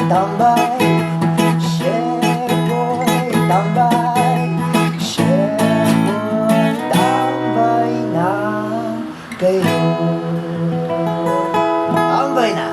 tambay, Chef Boy tambay, Chef Boy tambay na kayo. Tambay na.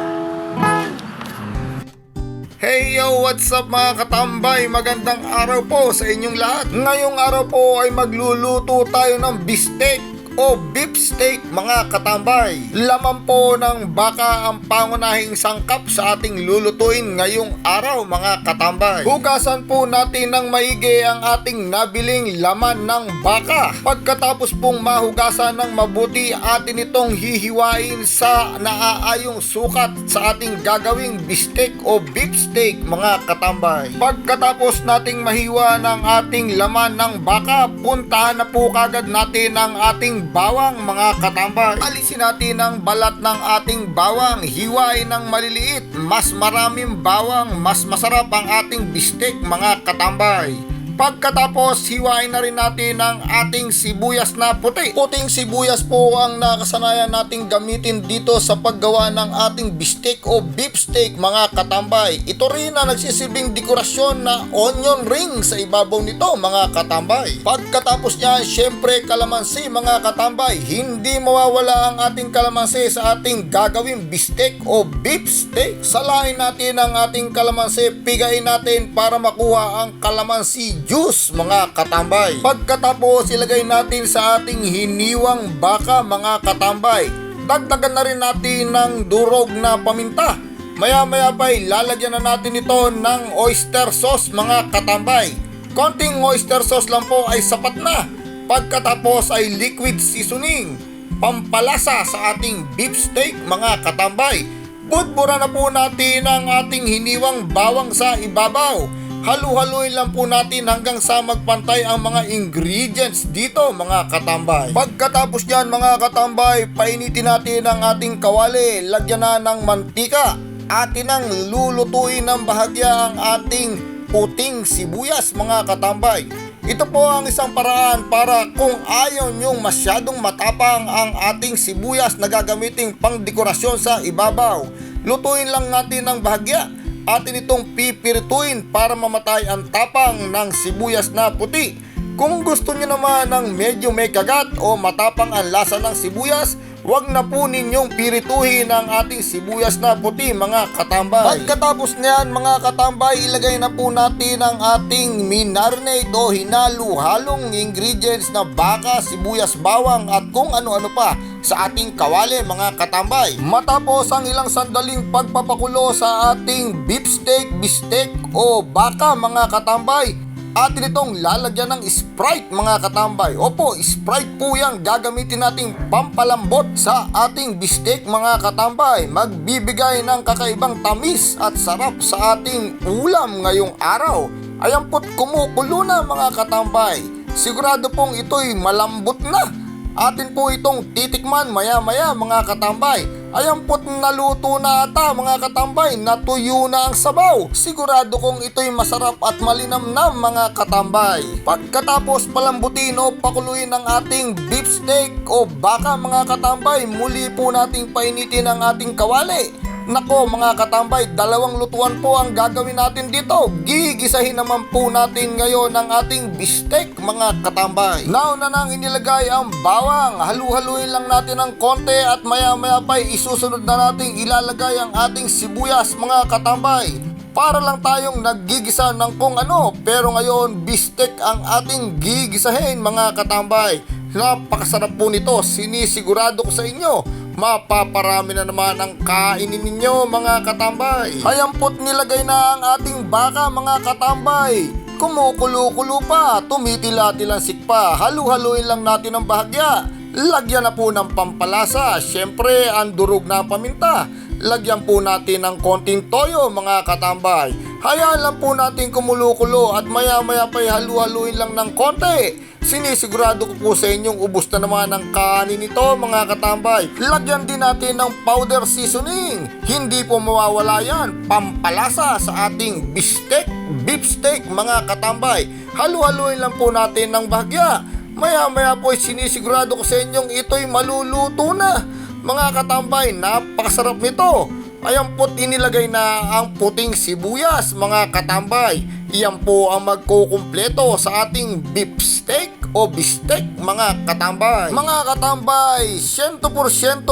Hey yo, what's up mga katambay? Magandang araw po sa inyong lahat. Ngayong araw po ay magluluto tayo ng beefsteak o beef steak mga katambay. Laman po ng baka ang pangunahing sangkap sa ating lulutuin ngayong araw mga katambay. Hugasan po natin ng maigi ang ating nabiling laman ng baka. Pagkatapos pong mahugasan ng mabuti, atin itong hihiwain sa naaayong sukat sa ating gagawing beefsteak o beef steak mga katambay. Pagkatapos nating mahiwa ng ating laman ng baka, puntahan na po kagad natin ang ating bawang mga katambay. Alisin natin ang balat ng ating bawang, hiwain ng maliliit. Mas maraming bawang, mas masarap ang ating beefsteak mga katambay. Pagkatapos, hiwain na rin natin ang ating sibuyas na puti. Puting sibuyas po ang nakasanayan nating gamitin dito sa paggawa ng ating beefsteak o beef steak mga katambay. Ito rin ang nagsisilbing dekorasyon na onion ring sa ibabaw nito mga katambay. Pagkatapos niyan, syempre kalamansi mga katambay. Hindi mawawala ang ating kalamansi sa ating gagawing beefsteak o beef steak. Salain natin ang ating kalamansi, pigain natin para makuha ang kalamansi juice mga katambay. Pagkatapos, ilagay natin sa ating hiniwang baka mga katambay. Dagdagan na rin natin ng durog na paminta. Maya-maya pa lalagyan na natin ito ng oyster sauce mga katambay. Konting oyster sauce lang po ay sapat na. Pagkatapos ay liquid seasoning, pampalasa sa ating beef steak mga katambay. Budbura na po natin ang ating hiniwang bawang sa ibabaw. Halu-haluin lang po natin hanggang sa magpantay ang mga ingredients dito mga katambay. Pagkatapos niyan mga katambay, painitin natin ang ating kawali. Lagyan na ng mantika. Atin ang lulutuin ng bahagya ang ating puting sibuyas mga katambay. Ito po ang isang paraan para kung ayaw nyong masyadong matapang ang ating sibuyas na gagamiting pang dekorasyon sa ibabaw, lutuin lang natin ng bahagya. Atin itong pipirituin para mamatay ang tapang ng sibuyas na puti. Kung gusto nyo naman ng medyo may kagat o matapang ang lasa ng sibuyas, wag na po ninyong pirituhin ang ating sibuyas na puti mga katambay. Pagkatapos niyan mga katambay, ilagay na po natin ang ating minarinate o hinalo-halong ingredients na baka, sibuyas, bawang at kung ano-ano pa sa ating kawali mga katambay. Matapos ang ilang sandaling pagpapakulo sa ating beefsteak, beefsteak o baka mga katambay, atin itong lalagyan ng Sprite mga katambay. Opo, Sprite po yan gagamitin nating pampalambot sa ating beefsteak mga katambay. Magbibigay ng kakaibang tamis at sarap sa ating ulam ngayong araw. Ayan po't kumukulo na mga katambay. Sigurado pong ito'y malambot na. Atin po itong titikman maya-maya mga katambay. Ayan po't naluto na ata mga katambay, natuyo na ang sabaw. Sigurado kong ito'y masarap at malinamnam mga katambay. Pagkatapos palambutin o pakuluin ang ating beefsteak o baka mga katambay, muli po nating painitin ang ating kawali. Nako mga katambay, dalawang lutuan po ang gagawin natin dito. Gigisahin naman po natin ngayon ang ating beefsteak mga katambay. Nauna nang inilagay ang bawang, halu-haluin lang natin ng konti at maya-maya pa isusunod na nating ilalagay ang ating sibuyas mga katambay. Para lang tayong naggigisa ng kung ano, pero ngayon beefsteak ang ating gigisahin mga katambay. Napakasarap po nito, sinisigurado ko sa inyo. Mapaparami na naman ang kainin ninyo mga katambay. Ayan po't nilagay na ang ating baka mga katambay. Kumukulo-kulo pa, tumitila-tilansik pa. Halu-haluin lang natin ang bahagya. Lagyan na po ng pampalasa. Syempre ang durog na paminta. Lagyan po natin ng konting toyo mga katambay. Hayaan lang po natin kumulo-kulo at maya-maya pa halu-haluin lang ng konti. Sinisigurado ko po sa inyong ubos na naman ang kanin nito mga katambay. Lagyan din natin ng powder seasoning. Hindi po mawawala yan. Pampalasa sa ating beef steak mga katambay. Halu-haluin lang po natin ng bahagya. Maya-maya po sinisigurado ko sa inyong ito'y maluluto na. Mga katambay, napakasarap nito. Ayan po't inilagay na ang puting sibuyas mga katambay. Iyan po ang magkukumpleto sa ating beef steak o bistek mga katambay. Mga katambay, 100%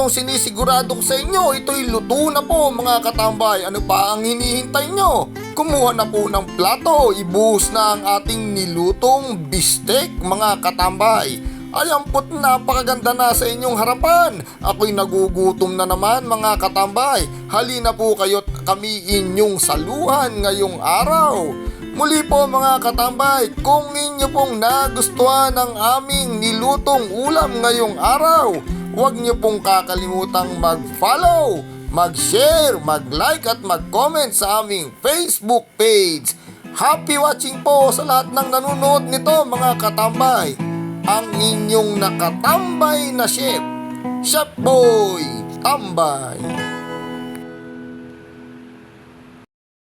sinisigurado ko sa inyo, ito'y luto na po mga katambay. Ano pa ang hinihintay nyo? Kumuha na po ng plato, ibuhos na ang ating nilutong bistek mga katambay. Ayan po't napakaganda na sa inyong harapan. Ako'y nagugutom na naman mga katambay. Halina po kayo't kami inyong saluhan ngayong araw. Muli po mga katambay, kung inyo pong nagustuhan ang aming nilutong ulam ngayong araw, huwag nyo pong kakalimutang mag-follow, mag-share, mag-like at mag-comment sa aming Facebook page. Happy watching po sa lahat ng nanonood nito mga katambay. Ang inyong nakatambay na chef, Chef Boy Tambay.